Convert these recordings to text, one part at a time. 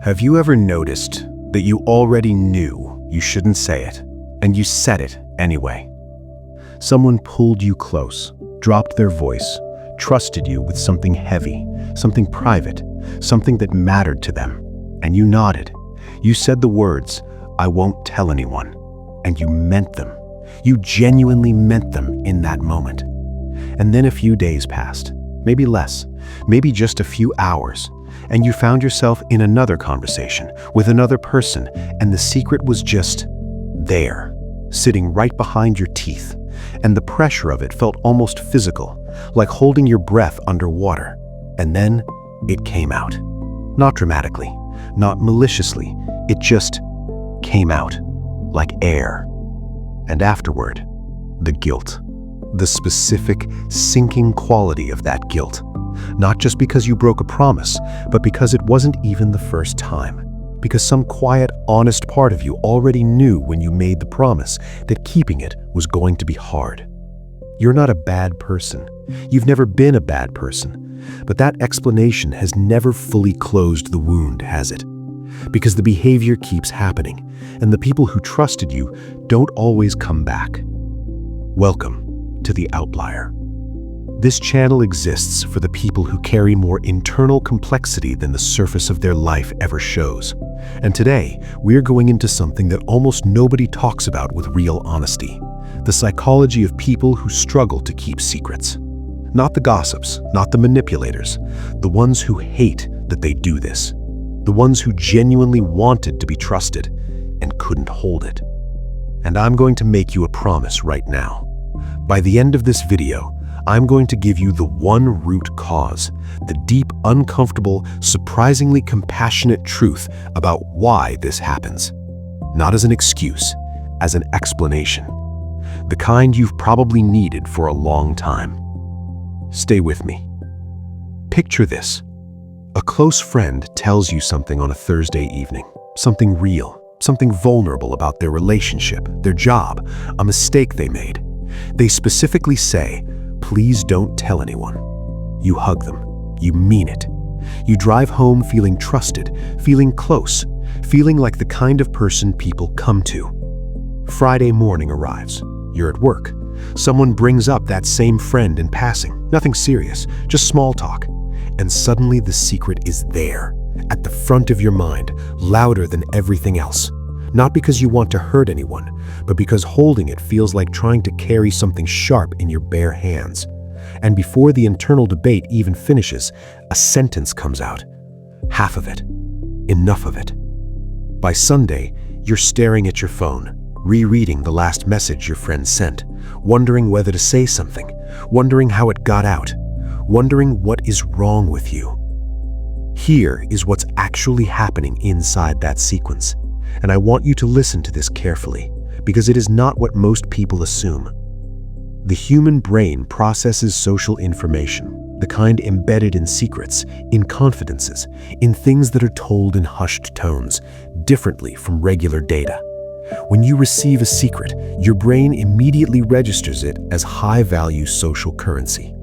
Have you ever noticed that you already knew you shouldn't say it, and you said it anyway? Someone pulled you close, dropped their voice, trusted you with something heavy, something private, something that mattered to them, and you nodded. You said the words, "I won't tell anyone," and you meant them. You genuinely meant them in that moment. And then a few days passed, maybe less, maybe just a few hours, and you found yourself in another conversation with another person, and the secret was just there, sitting right behind your teeth, and the pressure of it felt almost physical, like holding your breath underwater. And then it came out. Not dramatically, not maliciously, it just came out, like air. And afterward, the guilt. The specific, sinking quality of that guilt. Not just because you broke a promise, but because it wasn't even the first time. Because some quiet, honest part of you already knew when you made the promise that keeping it was going to be hard. You're not a bad person. You've never been a bad person. But that explanation has never fully closed the wound, has it? Because the behavior keeps happening, and the people who trusted you don't always come back. Welcome to the Outlier. This channel exists for the people who carry more internal complexity than the surface of their life ever shows. And today, we're going into something that almost nobody talks about with real honesty: the psychology of people who struggle to keep secrets. Not the gossips, not the manipulators, the ones who hate that they do this. The ones who genuinely wanted to be trusted and couldn't hold it. And I'm going to make you a promise right now. By the end of this video, I'm going to give you the one root cause, the deep, uncomfortable, surprisingly compassionate truth about why this happens. Not as an excuse, as an explanation. The kind you've probably needed for a long time. Stay with me. Picture this. A close friend tells you something on a Thursday evening, something real, something vulnerable about their relationship, their job, a mistake they made. They specifically say, "Please don't tell anyone." You hug them. You mean it. You drive home feeling trusted, feeling close, feeling like the kind of person people come to. Friday morning arrives. You're at work. Someone brings up that same friend in passing. Nothing serious, just small talk. And suddenly the secret is there, at the front of your mind, louder than everything else. Not because you want to hurt anyone, but because holding it feels like trying to carry something sharp in your bare hands. And before the internal debate even finishes, a sentence comes out. Half of it. Enough of it. By Sunday, you're staring at your phone, rereading the last message your friend sent, wondering whether to say something, wondering how it got out, wondering what is wrong with you. Here is what's actually happening inside that sequence. And I want you to listen to this carefully, because it is not what most people assume. The human brain processes social information, the kind embedded in secrets, in confidences, in things that are told in hushed tones, differently from regular data. When you receive a secret, your brain immediately registers it as high-value social currency.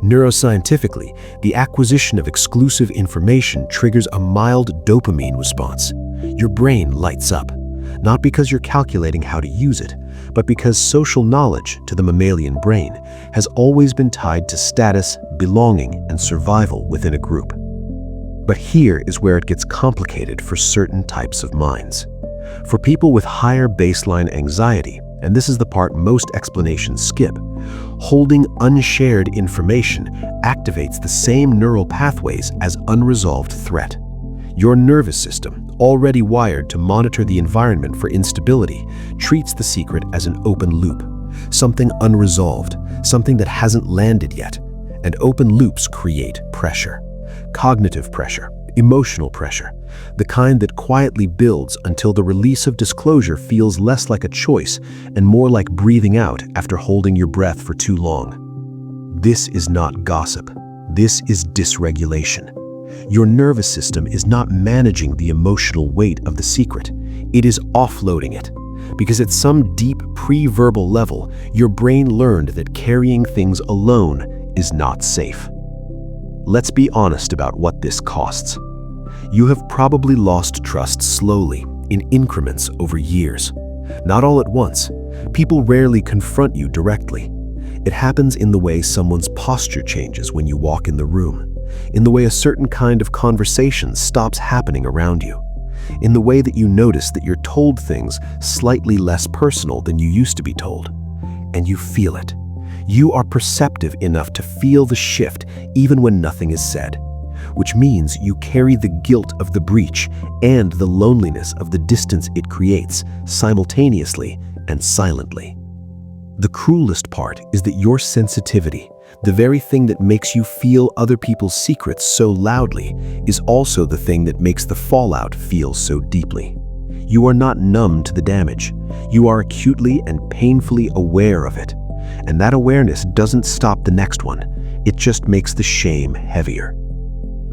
Neuroscientifically, the acquisition of exclusive information triggers a mild dopamine response. Your brain lights up, not because you're calculating how to use it, but because social knowledge, to the mammalian brain, has always been tied to status, belonging, and survival within a group. But here is where it gets complicated for certain types of minds. For people with higher baseline anxiety, and this is the part most explanations skip, holding unshared information activates the same neural pathways as unresolved threat. Your nervous system, already wired to monitor the environment for instability, treats the secret as an open loop, something unresolved, something that hasn't landed yet. And open loops create pressure. Cognitive pressure, emotional pressure, the kind that quietly builds until the release of disclosure feels less like a choice and more like breathing out after holding your breath for too long. This is not gossip. This is dysregulation. Your nervous system is not managing the emotional weight of the secret. It is offloading it. Because at some deep pre-verbal level, your brain learned that carrying things alone is not safe. Let's be honest about what this costs. You have probably lost trust slowly, in increments over years. Not all at once. People rarely confront you directly. It happens in the way someone's posture changes when you walk in the room, in the way a certain kind of conversation stops happening around you, in the way that you notice that you're told things slightly less personal than you used to be told. And you feel it. You are perceptive enough to feel the shift even when nothing is said, which means you carry the guilt of the breach and the loneliness of the distance it creates simultaneously and silently. The cruelest part is that your sensitivity, the very thing that makes you feel other people's secrets so loudly, is also the thing that makes the fallout feel so deeply. You are not numb to the damage. You are acutely and painfully aware of it. And that awareness doesn't stop the next one. It just makes the shame heavier.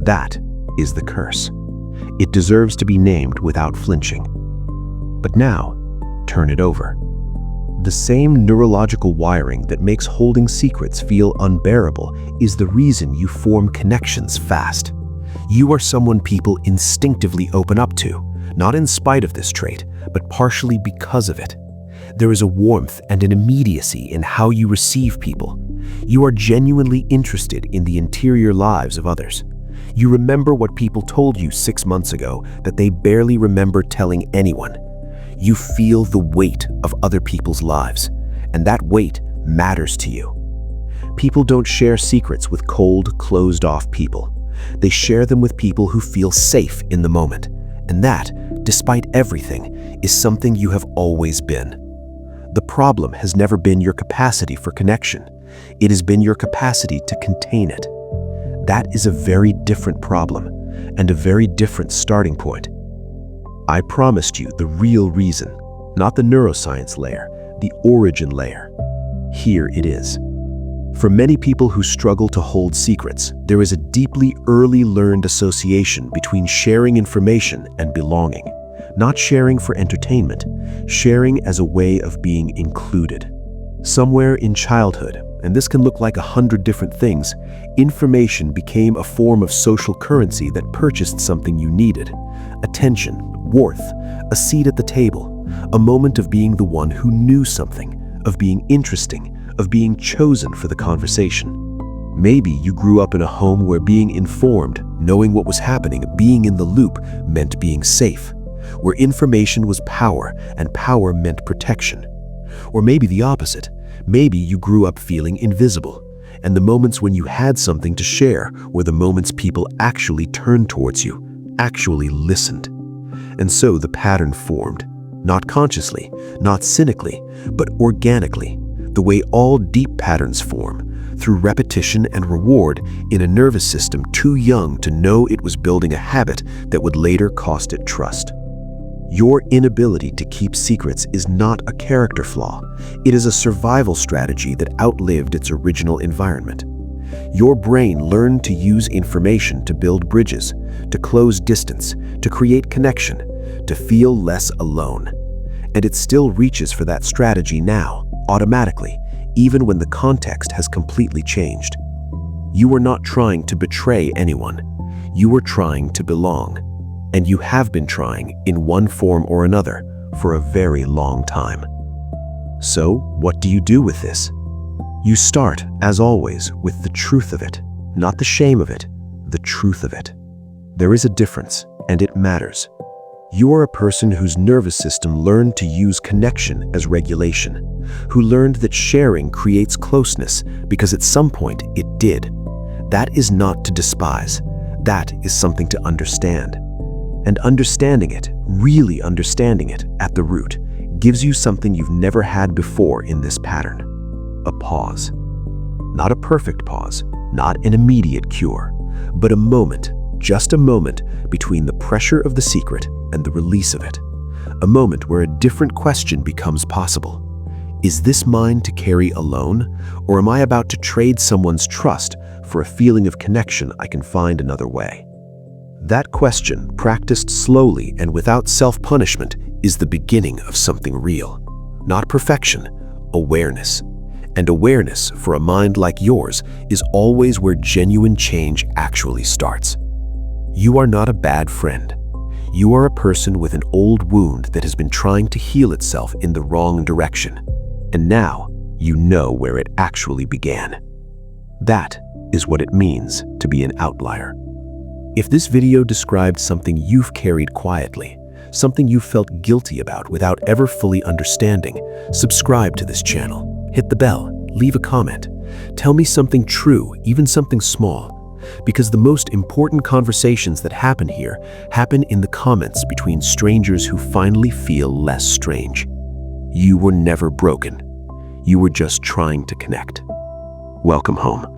That is the curse. It deserves to be named without flinching. But now, turn it over. The same neurological wiring that makes holding secrets feel unbearable is the reason you form connections fast. You are someone people instinctively open up to, not in spite of this trait, but partially because of it. There is a warmth and an immediacy in how you receive people. You are genuinely interested in the interior lives of others. You remember what people told you 6 months ago that they barely remember telling anyone. You feel the weight of other people's lives, and that weight matters to you. People don't share secrets with cold, closed-off people. They share them with people who feel safe in the moment, and that, despite everything, is something you have always been. The problem has never been your capacity for connection. It has been your capacity to contain it. That is a very different problem, and a very different starting point. I promised you the real reason, not the neuroscience layer, the origin layer. Here it is. For many people who struggle to hold secrets, there is a deeply early learned association between sharing information and belonging. Not sharing for entertainment, sharing as a way of being included. Somewhere in childhood, and this can look like 100 different things, information became a form of social currency that purchased something you needed. Attention, worth, a seat at the table, a moment of being the one who knew something, of being interesting, of being chosen for the conversation. Maybe you grew up in a home where being informed, knowing what was happening, being in the loop, meant being safe, where information was power and power meant protection. Or maybe the opposite. Maybe you grew up feeling invisible, and the moments when you had something to share were the moments people actually turned towards you, actually listened. And so the pattern formed, not consciously, not cynically, but organically, the way all deep patterns form, through repetition and reward in a nervous system too young to know it was building a habit that would later cost it trust. Your inability to keep secrets is not a character flaw. It is a survival strategy that outlived its original environment. Your brain learned to use information to build bridges, to close distance, to create connection, to feel less alone. And it still reaches for that strategy now, automatically, even when the context has completely changed. You are not trying to betray anyone. You are trying to belong. And you have been trying, in one form or another, for a very long time. So, what do you do with this? You start, as always, with the truth of it, not the shame of it, the truth of it. There is a difference, and it matters. You are a person whose nervous system learned to use connection as regulation, who learned that sharing creates closeness because at some point it did. That is not to despise. That is something to understand. And understanding it, really understanding it at the root, gives you something you've never had before in this pattern. A pause. Not a perfect pause, not an immediate cure, but a moment, just a moment between the pressure of the secret and the release of it. A moment where a different question becomes possible. Is this mine to carry alone, or am I about to trade someone's trust for a feeling of connection I can find another way? That question, practiced slowly and without self-punishment, is the beginning of something real. Not perfection, awareness. And awareness, for a mind like yours, is always where genuine change actually starts. You are not a bad friend. You are a person with an old wound that has been trying to heal itself in the wrong direction. And now you know where it actually began. That is what it means to be an outlier. If this video described something you've carried quietly, something you felt guilty about without ever fully understanding, subscribe to this channel, hit the bell, leave a comment. Tell me something true, even something small, because the most important conversations that happen here happen in the comments between strangers who finally feel less strange. You were never broken. You were just trying to connect. Welcome home.